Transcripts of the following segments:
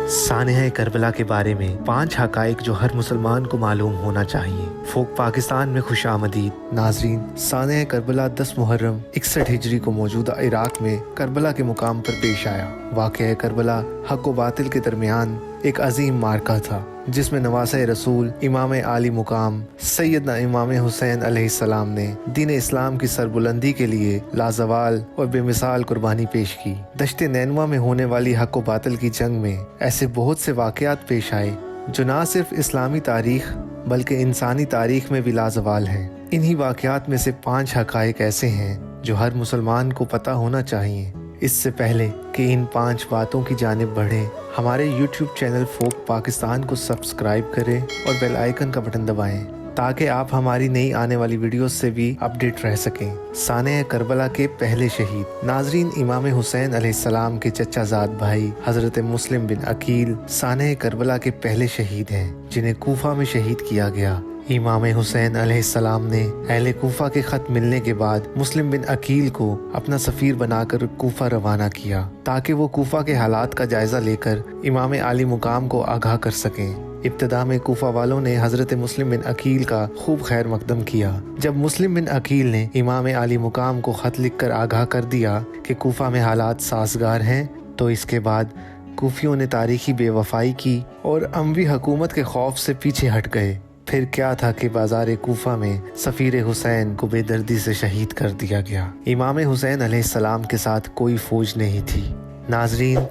सानह Karbala के बारे में 5 हकाइक जो हर मुसलमान को मालूम होना चाहिए। फोक पाकिस्तान में खुश आमदीद नाजरीन। सानह करबला 10 मुहर्रम 61 हिजरी को मौजूदा इराक में करबला के मुकाम पर पेश आया। वाक़या करबला हक व बातिल के दरमियान एक अजीम मार्का था, जिसमें नवासे रसूल इमाम आली मुकाम सैयदना इमाम हुसैन अलैहिस्सलाम ने दीन इस्लाम की सरबुलंदी के लिए लाजवाल और बेमिसाल कुर्बानी पेश की। दश्ते नैनवा में होने वाली हक व बातिल की जंग में ऐसे बहुत से वाक़यात पेश आए जो ना सिर्फ इस्लामी तारीख बल्कि इंसानी तारीख में भी लाजवाल हैं। इन्हीं वाक़यात में से 5 हकाइक ऐसे हैं जो हर मुसलमान को पता होना चाहिए। इससे पहले कि इन 5 बातों की जानिब बढ़ें, हमारे YouTube चैनल फोक पाकिस्तान को सब्सक्राइब करें और बेल आइकन का बटन दबाएं ताकि आप हमारी नई आने वाली वीडियोस से भी अपडेट रह सकें। सानह करबला के पहले शहीद नाजरीन, इमाम हुसैन अलैहिस्सलाम के चचाजाद भाई हजरत मुस्लिम बिन अकील सानह करबला के पहले शहीद हैं, जिन्हें कूफा में शहीद किया गया। इमाम हुसैन अलैहिस्सलाम ने अहले कूफा के खत मिलने के बाद मुस्लिम बिन अकील को अपना सफ़ीर बनाकर कूफा रवाना किया ताकि वो कूफा के हालात का जायजा लेकर इमाम आली मुकाम को आगाह कर सकें। इब्तदा में कूफा वालों ने हजरत मुस्लिम बिन अकील का खूब खैर मकदम किया। जब मुस्लिम बिन अकील ने इमाम आली मुकाम को खत लिखकर आगाह कर दिया कि कूफा में हालात साजगार हैं, तो इसके बाद कूफियों ने तारीखी बेवफाई की और अमवी हुकूमत के खौफ से पीछे हट गए। फिर क्या था कि बाजार कूफा में सफ़ीर हुसैन को बेदर्दी से शहीद कर दिया गया। इमाम हुसैन अलैहिस्सलाम के साथ कोई फौज नहीं थी। नाजरीन,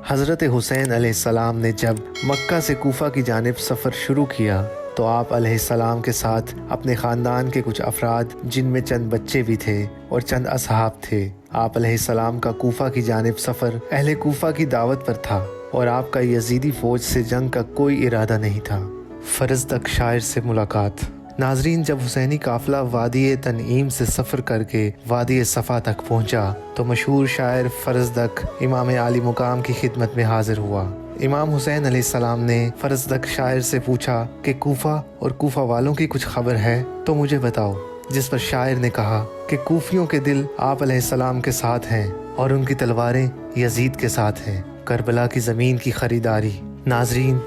हज़रत हुसैन अलैहिस्सलाम ने जब मक्का से कूफा की जानिब सफ़र शुरू किया तो आप अलैहिस्सलाम के साथ अपने ख़ानदान के कुछ अफराद, जिनमें चंद बच्चे भी थे और चंद असहाब थे, आप अलैहिस्सलाम का कूफा की जानिब सफ़र अहले कूफा की दावत पर था और आपका यजीदी फ़ौज से जंग का कोई इरादा नहीं था। फरज़दक शायर से मुलाकात नाजरीन, जब हुसैनी काफ़िला वादी तनईम से सफ़र करके वादी सफ़ा तक पहुंचा तो मशहूर शायर फरज़दक इमाम आली मुकाम की खिदमत में हाजिर हुआ। इमाम हुसैन अलैहिस्सलाम ने फरज़दक शायर से पूछा कि कूफा और कूफा वालों की कुछ खबर है तो मुझे बताओ। जिस पर शायर ने कहा कि कूफियों के दिल आप अलैहिस्सलाम के साथ हैं और उनकी तलवारें यजीद के साथ हैं। करबला की ज़मीन की खरीदारी नाजरीन,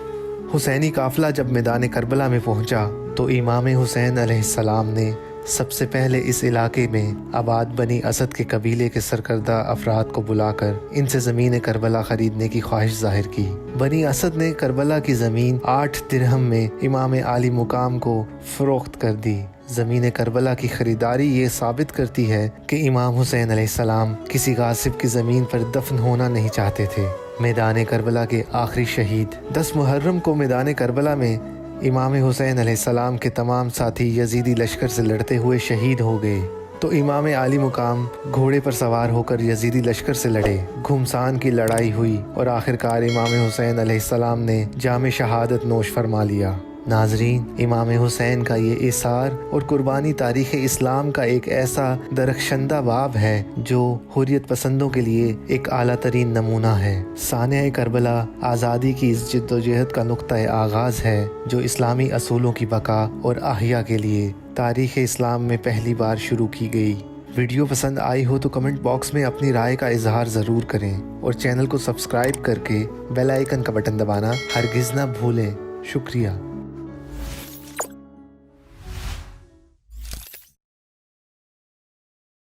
हुसैनी काफ़िला जब मैदान करबला में पहुंचा तो इमाम हुसैन अलैहिस्सलाम ने सबसे पहले इस इलाके में आबाद बनी असद के कबीले के सरकर्दा अफराद को बुलाकर इनसे ज़मीन करबला ख़रीदने की ख्वाहिश जाहिर की। बनी असद ने करबला की ज़मीन 8 दिरहम में इमाम आली मुकाम को फ़रोख्त कर दी। ज़मीन करबला की ख़रीदारी ये साबित करती है कि इमाम हुसैन अलैहिस्सलाम किसी गासिब की ज़मीन पर दफन होना नहीं चाहते थे। मैदान करबला के आखिरी शहीद 10 मुहर्रम को मैदान करबला में इमाम हुसैन अलैहिस्सलाम के तमाम साथी यजीदी लश्कर से लड़ते हुए शहीद हो गए तो इमाम आली मुकाम घोड़े पर सवार होकर यजीदी लश्कर से लड़े। घुमसान की लड़ाई हुई और आखिरकार इमाम हुसैन अलैहिस्सलाम ने जाम शहादत नोश फरमा लिया। नाजरीन, इमाम हुसैन का ये इसार और कुर्बानी तारीख़ इस्लाम का एक ऐसा दरख्शंदा बाब है जो हुर्रियत पसंदों के लिए एक आला तरीन नमूना है। सानह करबला आज़ादी की इस जद्दोजहद का नुक्ता आगाज़ है जो इस्लामी असूलों की बका और आहिया के लिए तारीख़ इस्लाम में पहली बार शुरू की गई। वीडियो पसंद आई हो तो कमेंट बॉक्स में अपनी राय का इजहार ज़रूर करें और चैनल को सब्सक्राइब करके बेल आइकन का बटन दबाना हरगिज़ ना भूलें। शुक्रिया।